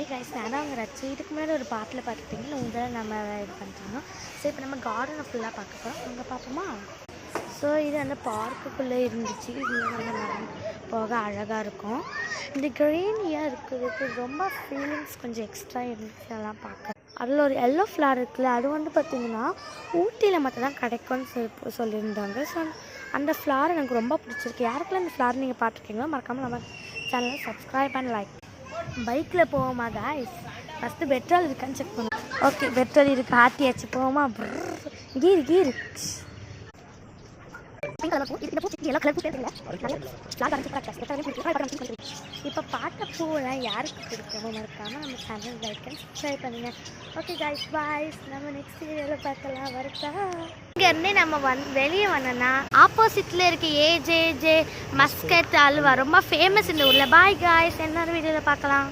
Hey guys, நான் அவங்க ரச்சு இதுக்கு முன்னாடி ஒரு பாட்டில் பார்த்துட்டிங்கன்னா உங்களை நம்ம இது பண்ணிட்டோம். ஸோ இப்போ நம்ம கார்டனை ஃபுல்லாக பார்க்க போகிறோம். அங்கே பார்ப்போமா? ஸோ இது அந்த பார்க்குக்குள்ளே இருந்துச்சு. இது வந்து மரம் போக அழகாக இருக்கும். இந்த க்ரீனியாக இருக்கிறதுக்கு ரொம்ப ஃபீலிங்ஸ் கொஞ்சம் எக்ஸ்ட்ரா இருந்துச்சு. அதெல்லாம் பார்க்க அதில் ஒரு எல்லோ ஃப்ளார் இருக்குல்ல, அது வந்து பார்த்திங்கன்னா ஊட்டியில் மட்டும் தான் கிடைக்கும்னு சொல்லியிருந்தாங்க. ஸோ அந்த ஃப்ளார் எனக்கு ரொம்ப பிடிச்சிருக்கு. யாருக்கெல்லாம் இந்த ஃப்ளார் நீங்கள் பார்த்துருக்கீங்களோ மறக்காமல் நம்ம சேனலை சப்ஸ்கிரைப் அண்ட் லைக். பைக்கில் போவோமா காய்ஸ்? ஃபஸ்ட்டு பெட்ரோல் இருக்கான்னு செக் பண்ணுவோம். ஓகே, பெட்ரோல் இருக்குது, ஆட்டியாச்சு. போவோமா? கீர் கீர் இப்போ பார்க்க பூவெல்லாம் யாருக்கு பிடிக்குமோ மறக்காமல் நம்ம சேனல் லைக் அண்ட் சப்ஸ்கிரைப் பண்ணுங்க. ஓகே காய்ஸ், பாய். நம்ம நெக்ஸ்ட் வீடியோவில் பார்க்கலாம். வருதா? இங்கேருந்து நம்ம வெளியே வந்தோன்னா ஆப்போசிட்டில் இருக்க ஏஜே மஸ்கட் அல்வா ரொம்ப ஃபேமஸ் இந்த ஊரில். பாய் காய்ஸ், இன்னொரு வீடியோவில் பார்க்கலாம்.